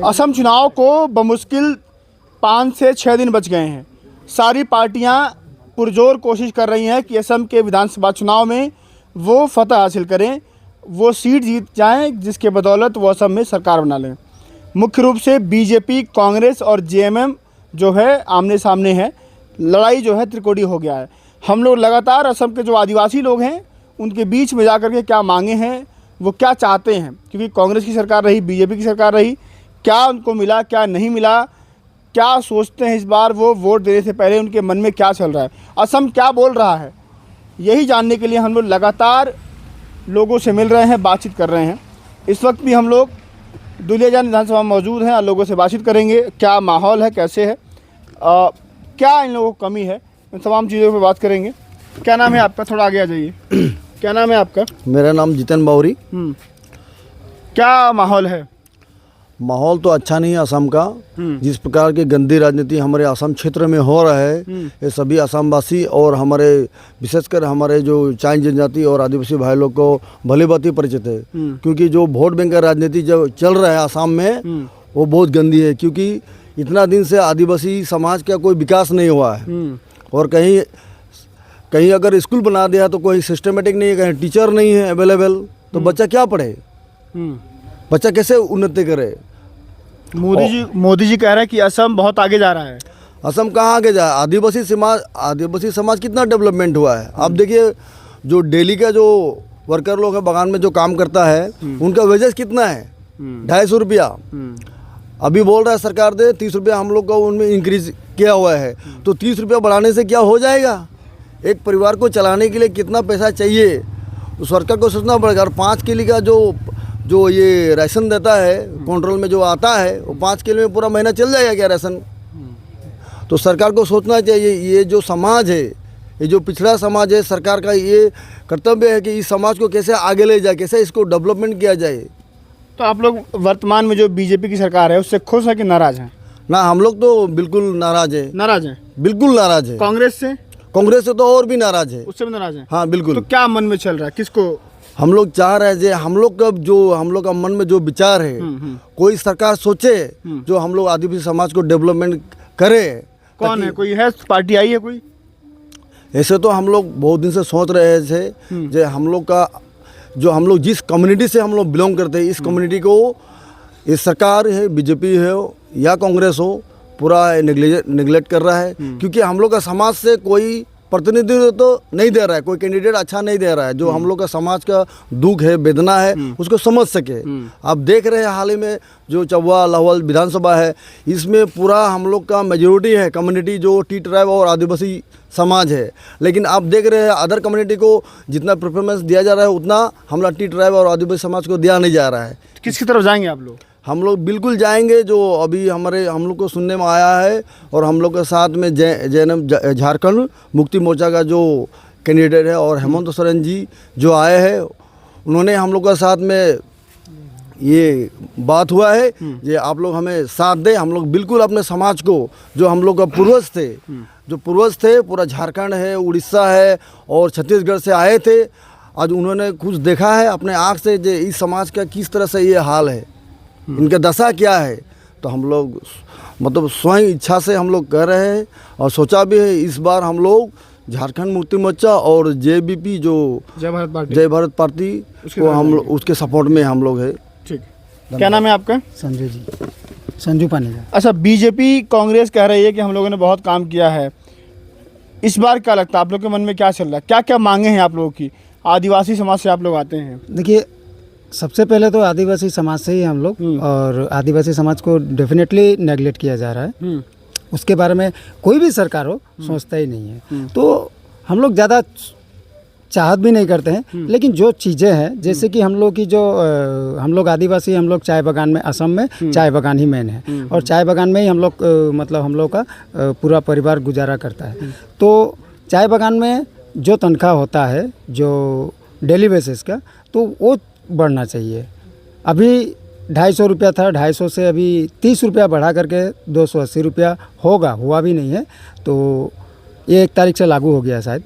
असम चुनाव को बमुश्किल 5 से 6 दिन बच गए हैं। सारी पार्टियां पुरजोर कोशिश कर रही हैं कि असम के विधानसभा चुनाव में वो फतह हासिल करें, वो सीट जीत जाएं, जिसके बदौलत वो असम में सरकार बना लें। मुख्य रूप से बीजेपी, कांग्रेस और जेएमएम जो है आमने सामने है। लड़ाई जो है त्रिकोणीय हो गया है। हम लोग लगातार असम के जो आदिवासी लोग हैं उनके बीच में जाकर के क्या मांगे हैं, वो क्या चाहते हैं, क्योंकि कांग्रेस की सरकार रही, बीजेपी की सरकार रही, क्या उनको मिला, क्या नहीं मिला, क्या सोचते हैं इस बार वो वोट देने से पहले, उनके मन में क्या चल रहा है, असम क्या बोल रहा है, यही जानने के लिए हम लोग लगातार लोगों से मिल रहे हैं, बातचीत कर रहे हैं। इस वक्त भी हम लोग दुलियाजान विधानसभा में मौजूद हैं, लोगों से बातचीत करेंगे, क्या माहौल है, कैसे है, क्या इन लोगों को कमी है, इन तमाम चीज़ों पर बात करेंगे। क्या नाम है आपका? थोड़ा आगे आ जाइए। क्या नाम है आपका? मेरा नाम जितेन बावरी। क्या माहौल है? माहौल तो अच्छा नहीं है असम का। जिस प्रकार की गंदी राजनीति हमारे असम क्षेत्र में हो रहा है, ये सभी असमवासी और हमारे विशेषकर हमारे जो चाइन जनजाति और आदिवासी भाई लोग को भली भांति परिचित है। क्योंकि जो वोट बैंक का राजनीति जो चल रहा है असम में वो बहुत गंदी है। क्योंकि इतना दिन से आदिवासी समाज का कोई विकास नहीं हुआ है और कहीं अगर स्कूल बना दिया तो कोई सिस्टमेटिक नहीं है, कहीं टीचर नहीं है अवेलेबल, तो बच्चा क्या पढ़े, बच्चा कैसे उन्नति करे। मोदी जी कह रहे हैं कि असम बहुत आगे जा रहा है। असम कहाँ आगे जा? आदिवासी समाज कितना डेवलपमेंट हुआ है। आप देखिए जो दिल्ली का जो वर्कर लोग है, बगान में जो काम करता है, उनका वेजेस कितना है? 250 रुपया। अभी बोल रहा है सरकार दे 30 रुपया हम लोग को उनमें इंक्रीज किया हुआ है, तो 30 रुपया बढ़ाने से क्या हो जाएगा? एक परिवार को चलाने के लिए कितना पैसा चाहिए, उस सरकार को सोचना पड़ेगा। और 5 किलो का जो ये राशन देता है कंट्रोल में जो आता है, वो 5 किलो में पूरा महीना चल जाएगा क्या राशन? तो सरकार को सोचना चाहिए। ये जो समाज है, ये जो पिछड़ा समाज है, सरकार का ये कर्तव्य है कि इस समाज को कैसे आगे ले जाए, कैसे इसको डेवलपमेंट किया जाए। तो आप लोग वर्तमान में जो बीजेपी की सरकार है उससे खुश है कि नाराज हैं? ना, हम लोग तो बिल्कुल नाराज है। नाराज हैं? बिल्कुल नाराज है। कांग्रेस से तो और भी नाराज है। उससे भी नाराज है? हाँ बिल्कुल। तो क्या मन में चल रहा है, किसको हम लोग चाह रहे हैं? हम लोग का मन में जो विचार है, कोई सरकार सोचे जो हम लोग आदिवासी समाज को डेवलपमेंट करे। कौन है? कोई है पार्टी आई है कोई? ऐसे तो हम लोग बहुत दिन से सोच रहे थे जो हम लोग जिस कम्युनिटी से हम लोग बिलोंग करते हैं, इस कम्युनिटी को ये सरकार है, बीजेपी है या कांग्रेस हो, पूरा निगलेक्ट कर रहा है। क्योंकि हम लोग का समाज से कोई प्रतिनिधित्व तो नहीं दे रहा है, कोई कैंडिडेट अच्छा नहीं दे रहा है जो हम लोग का समाज का दुख है, वेदना है, उसको समझ सके। आप देख रहे हैं हाल ही में जो चौवा लाहौल विधानसभा है, इसमें पूरा हम लोग का मेजोरिटी है कम्युनिटी जो टी ट्राइब और आदिवासी समाज है। लेकिन आप देख रहे हैं अदर कम्युनिटी को जितना प्रेफरेंस दिया जा रहा है उतना हमारा टी ट्राइब और आदिवासी समाज को दिया नहीं जा रहा है। किसकी तरफ जाएंगे आप लोग? हम लोग बिल्कुल जाएंगे जो अभी हम लोग को सुनने में आया है, और हम लोग के साथ में जेएनएम झारखंड मुक्ति मोर्चा का जो कैंडिडेट है और हेमंत सोरेन जी जो आए हैं, उन्होंने हम लोग के साथ में ये बात हुआ है कि आप लोग हमें साथ दें। हम लोग बिल्कुल अपने समाज को, जो हम लोग का पूर्वज थे, पूरा झारखंड है, उड़ीसा है और छत्तीसगढ़ से आए थे, आज उन्होंने कुछ देखा है अपने आँख से जो इस समाज का किस तरह से ये हाल है, इनका दशा क्या है। तो हम लोग मतलब स्वयं इच्छा से हम लोग कर रहे हैं और सोचा भी है इस बार हम लोग झारखंड मुक्ति मोर्चा और जेबीपी जो जय भारत पार्टी को हम लोग उसके सपोर्ट में हम लोग है। ठीक। क्या नाम है आपका? संजय जी, संजू पानेजा। अच्छा, बीजेपी कांग्रेस कह रही है कि हम लोगों ने बहुत काम किया है, इस बार क्या लगता है आप लोग के मन में क्या चल रहा है? क्या क्या मांगे हैं आप लोगों की? आदिवासी समाज से आप लोग आते हैं। देखिए, सबसे पहले तो आदिवासी समाज से ही हम लोग, और आदिवासी समाज को डेफिनेटली नेगलेक्ट किया जा रहा है। उसके बारे में कोई भी सरकार हो सोचता ही नहीं है। तो हम लोग ज़्यादा चाहत भी नहीं करते हैं, लेकिन जो चीज़ें हैं जैसे कि हम लोग की जो हम लोग आदिवासी, हम लोग चाय बागान में, असम में चाय बागान ही मेन है, और चाय बागान में ही हम लोग मतलब हम लोग का पूरा परिवार गुजारा करता है। तो चाय बागान में जो तनख्वाह होता है जो डेली बेसिस का, तो वो बढ़ना चाहिए। अभी 250 रुपया था, 250 से अभी 30 रुपया बढ़ा करके 280 रुपया हुआ भी नहीं है। तो ये 1 तारीख से लागू हो गया शायद।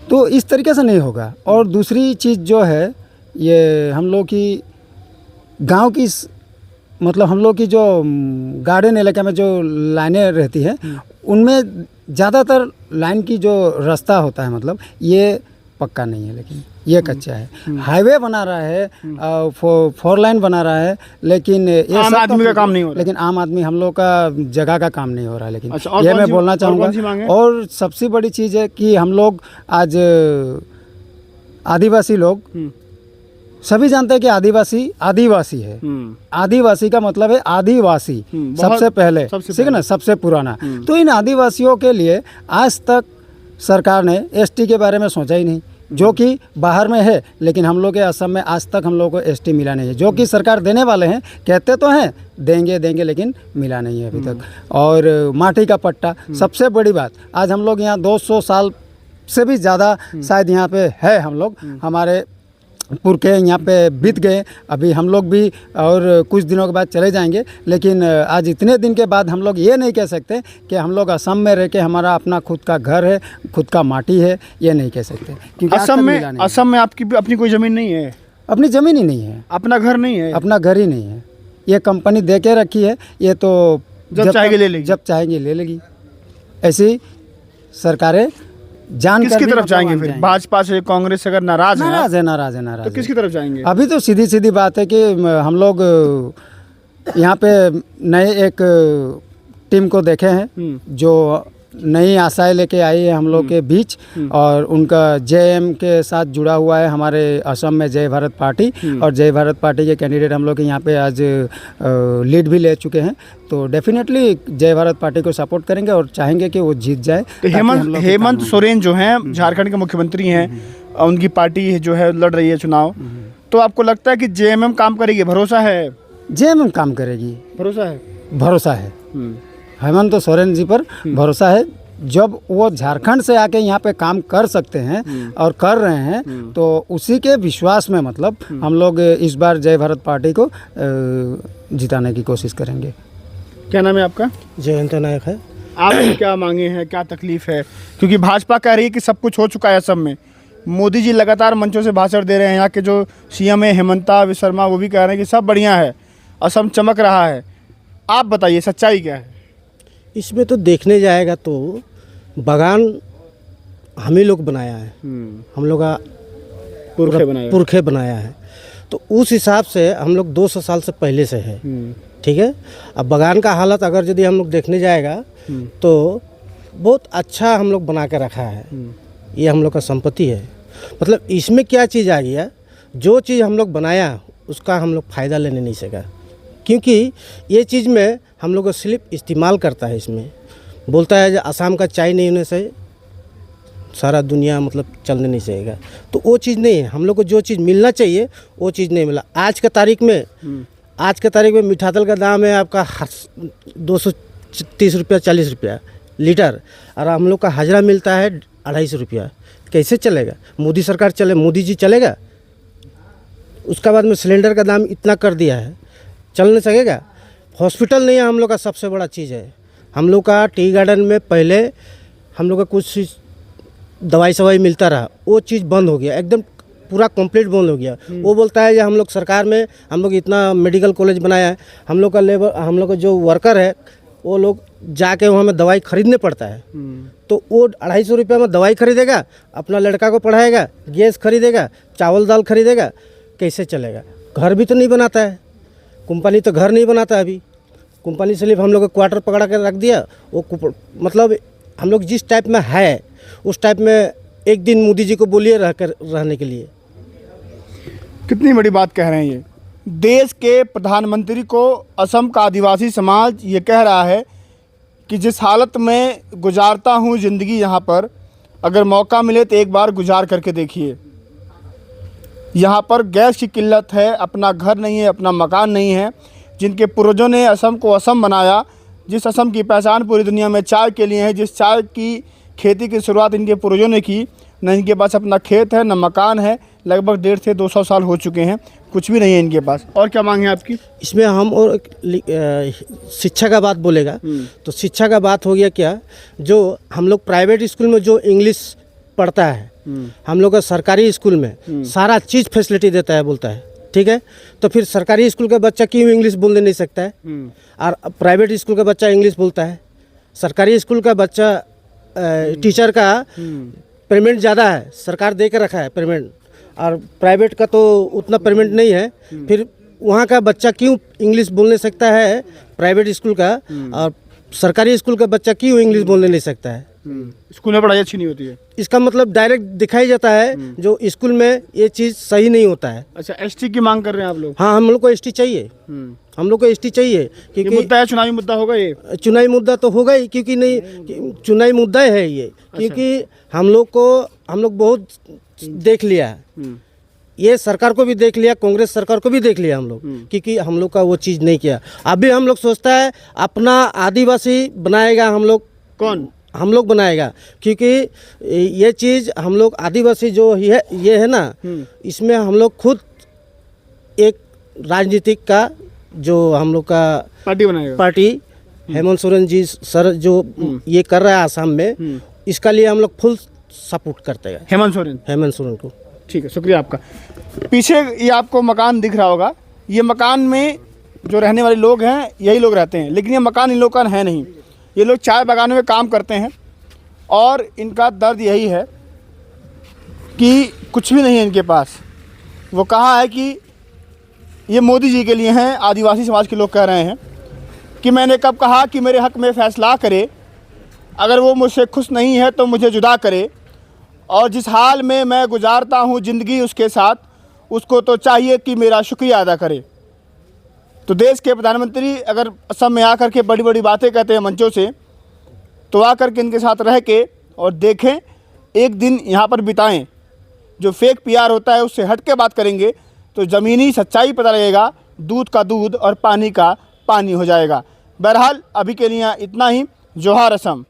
तो इस तरीके से नहीं होगा। और दूसरी चीज़ जो है, ये हम लोग की गांव की मतलब हम लोग की जो गार्डन इलाके में जो लाइनें रहती है उनमें ज़्यादातर लाइन की जो रास्ता होता है मतलब ये पक्का नहीं है, लेकिन ये कच्चा है। हाईवे बना रहा है, 4 लाइन बना रहा है, लेकिन ये आम सब आदमी का काम नहीं हो रहा। लेकिन आम आदमी हम लोग का जगह का काम नहीं हो रहा है। लेकिन अच्छा, और ये कौन मैं सी- बोलना और कौन सी मांग चाहूँगा। है? और सबसे बड़ी चीज़ है कि हम लोग आज आदिवासी लोग सभी जानते हैं कि आदिवासी आदिवासी है। आदिवासी का मतलब है आदिवासी, बहुत- सबसे पहले, सबसे ठीक है ना, सबसे पुराना। तो इन आदिवासियों के लिए आज तक सरकार ने एसटी के बारे में सोचा ही नहीं, जो कि बाहर में है, लेकिन हम लोग के असम में आज तक हम लोग को एसटी मिला नहीं है, जो कि सरकार देने वाले हैं, कहते तो हैं देंगे देंगे, लेकिन मिला नहीं है अभी तक। और माटी का पट्टा, सबसे बड़ी बात, आज हम लोग यहाँ 200 साल से भी ज़्यादा शायद यहाँ पे है, हम लोग हमारे पुरखे यहाँ पे बीत गए, अभी हम लोग भी और कुछ दिनों के बाद चले जाएंगे, लेकिन आज इतने दिन के बाद हम लोग ये नहीं कह सकते कि हम लोग असम में रह के हमारा अपना खुद का घर है, खुद का माटी है, ये नहीं कह सकते, क्योंकि आज तक मिला नहीं है। असम में आपकी भी अपनी कोई ज़मीन नहीं है, अपनी ज़मीन ही नहीं है, अपना घर नहीं है, अपना घर ही नहीं है। ये कंपनी दे के रखी है, ये तो जब चाहेगी ले लेगी। जब चाहेंगी ले लेगी। ऐसी सरकारें जान कर किसकी भी तरफ मतलब जाएंगे मान फिर? जाएंगी। भाजपा से, कांग्रेस से अगर नाराज हैं नाराज है, नाराज है, नाराज तो है। किसकी तरफ जाएंगे? अभी तो सीधी सीधी बात है कि हम लोग यहाँ पे नए एक टीम को देखे हैं जो नई आशाएं लेके आई है हम लोग के बीच, और उनका जेएम के साथ जुड़ा हुआ है हमारे असम में जय भारत पार्टी, और जय भारत पार्टी के कैंडिडेट हम लोग के यहाँ पे आज लीड भी ले चुके हैं। तो डेफिनेटली जय भारत पार्टी को सपोर्ट करेंगे और चाहेंगे कि वो जीत जाए। तो ताकि हम लोग के हेमंत काम सोरेन जो हैं झारखंड के मुख्यमंत्री हैं, उनकी पार्टी जो है लड़ रही है चुनाव, तो आपको लगता है कि जेएमएम काम करेगी? भरोसा है? जेएमएम काम करेगी, भरोसा है? भरोसा है, हेमंत सोरेन जी पर भरोसा है। जब वो झारखंड से आके यहाँ पे काम कर सकते हैं और कर रहे हैं, तो उसी के विश्वास में मतलब हम लोग इस बार जय भारत पार्टी को जिताने की कोशिश करेंगे। क्या नाम है आपका? जयंत नायक है। आपने क्या मांगे हैं, क्या तकलीफ है? क्योंकि भाजपा कह रही है कि सब कुछ हो चुका है असम में। मोदी जी लगातार मंचों से भाषण दे रहे हैं, यहाँ के जो सीएम है हेमंता विश्व शर्मा, वो भी कह रहे हैं कि सब बढ़िया है, असम चमक रहा है। आप बताइए सच्चाई क्या है? इसमें तो देखने जाएगा तो बागान हम ही लोग बनाया है, हम लोग का पुरखे बनाया है, तो उस हिसाब से हम लोग 200 साल से पहले से है, ठीक है। अब बागान का हालत अगर यदि हम लोग देखने जाएगा तो बहुत अच्छा हम लोग बना के रखा है, ये हम लोग का संपत्ति है। मतलब इसमें क्या चीज़ आ गया, जो चीज़ हम लोग बनाया उसका हम लोग फ़ायदा लेने नहीं सका, क्योंकि ये चीज़ में हम लोग को सिर्फ इस्तेमाल करता है। इसमें बोलता है जो आसाम का चाय नहीं होने से सारा दुनिया मतलब चलने नहीं सकेगा, तो वो चीज़ नहीं है। हम लोग को जो चीज़ मिलना चाहिए वो चीज़ नहीं मिला। आज के तारीख में मीठा तेल का दाम है आपका 230 रुपया 40 रुपया लीटर, और हम लोग का हाजरा मिलता है 250 रुपया। कैसे चलेगा? मोदी सरकार चले, मोदी जी चलेगा? उसका बाद में सिलेंडर का दाम इतना कर दिया है, चल नहीं सकेगा। हॉस्पिटल नहीं है हम लोग का सबसे बड़ा चीज़ है। हम लोग का टी गार्डन में पहले हम लोग का कुछ दवाई सवाई मिलता रहा, वो चीज़ बंद हो गया, एकदम पूरा कंप्लीट बंद हो गया। वो बोलता है कि हम लोग सरकार में हम लोग इतना मेडिकल कॉलेज बनाया है, हम लोग का लेबर, हम लोग का जो वर्कर है वो लोग जाके वहाँ में दवाई खरीदने पड़ता है, तो वो 250 रुपये में दवाई खरीदेगा, अपना लड़का को पढ़ाएगा, गैस खरीदेगा, चावल दाल खरीदेगा, कैसे चलेगा? घर भी तो नहीं बनाता है, कंपनी तो घर नहीं बनाता अभी। कंपनी सिर्फ हम लोग को क्वार्टर पकड़ा कर रख दिया। वो मतलब हम लोग जिस टाइप में है उस टाइप में एक दिन मोदी जी को बोलिए रहने के लिए। कितनी बड़ी बात कह रहे हैं ये। देश के प्रधानमंत्री को असम का आदिवासी समाज ये कह रहा है कि जिस हालत में गुजारता हूँ ज़िंदगी यहाँ पर, अगर मौका मिले तो एक बार गुजार करके देखिए। यहाँ पर गैस की किल्लत है, अपना घर नहीं है, अपना मकान नहीं है। जिनके पूर्वजों ने असम को असम बनाया, जिस असम की पहचान पूरी दुनिया में चाय के लिए है, जिस चाय की खेती की शुरुआत इनके पूर्वजों ने की, न इनके पास अपना खेत है, न मकान है। लगभग 150 से 200 साल हो चुके हैं, कुछ भी नहीं है इनके पास। और क्या मांग है आपकी? इसमें हम और शिक्षा का बात बोलेगा तो शिक्षा का बात हो गया क्या, जो हम लोग प्राइवेट स्कूल में जो इंग्लिश पढ़ता है, हम लोग का सरकारी स्कूल में सारा चीज़ फैसिलिटी देता है, बोलता है, ठीक है, तो फिर सरकारी स्कूल का बच्चा क्यों इंग्लिश बोलने नहीं सकता है और प्राइवेट स्कूल का बच्चा इंग्लिश बोलता है? सरकारी स्कूल का बच्चा टीचर का पेमेंट ज़्यादा है, सरकार दे के रखा है पेमेंट, और प्राइवेट का तो उतना पेमेंट नहीं है। फिर वहाँ का बच्चा क्यों इंग्लिश बोलने सकता है प्राइवेट स्कूल का, और सरकारी स्कूल का बच्चा क्यों इंग्लिश बोलने नहीं सकता है? स्कूल में पढ़ाई अच्छी नहीं होती है। इसका मतलब डायरेक्ट दिखाई जाता है जो स्कूल में ये चीज़ सही नहीं होता है। अच्छा, एसटी की मांग कर रहे हैं आप लोग? हाँ, हम लोग को एसटी चाहिए, हम लोग को एसटी चाहिए, ये क्योंकि मुद्दा है, चुनावी मुद्दा होगा ये। चुनावी मुद्दा तो होगा ही, क्योंकि नहीं चुनावी मुद्दा है ये, क्योंकि हम लोग बहुत देख लिया है, ये सरकार को भी देख लिया, कांग्रेस सरकार को भी देख लिया हम लोग, क्योंकि हम लोग का वो चीज़ नहीं किया। अभी हम लोग सोचता है अपना आदिवासी बनाएगा, हम लोग कौन? हम लोग बनाएगा, क्योंकि ये चीज़ हम लोग आदिवासी जो ये है ना, इसमें हम लोग खुद एक राजनीतिक का जो हम लोग का पार्टी बनाएगा। पार्टी हेमंत सोरेन जी सर जो ये कर रहा है आसाम में, इसका लिए हम लोग फुल सपोर्ट करते हैं हेमंत सोरेन को। ठीक है, शुक्रिया आपका। पीछे ये आपको मकान दिख रहा होगा, ये मकान में जो रहने वाले लोग हैं यही लोग रहते हैं, लेकिन ये मकान इन लोग का है नहीं। ये लोग चाय बागानों में काम करते हैं और इनका दर्द यही है कि कुछ भी नहीं है इनके पास। वो कहा है कि ये मोदी जी के लिए हैं, आदिवासी समाज के लोग कह रहे हैं कि मैंने कब कहा कि मेरे हक़ में फ़ैसला करे, अगर वो मुझसे खुश नहीं है तो मुझे जुदा करे, और जिस हाल में मैं गुजारता हूँ ज़िंदगी उसके साथ, उसको तो चाहिए कि मेरा शुक्रिया अदा करे। तो देश के प्रधानमंत्री अगर असम में आकर के बड़ी बड़ी बातें कहते हैं मंचों से, तो आकर के इनके साथ रह के और देखें, एक दिन यहाँ पर बिताएं। जो फेक पीआर होता है उससे हट के बात करेंगे तो ज़मीनी सच्चाई पता लगेगा, दूध का दूध और पानी का पानी हो जाएगा। बहरहाल अभी के लिए इतना ही। जोहार असम।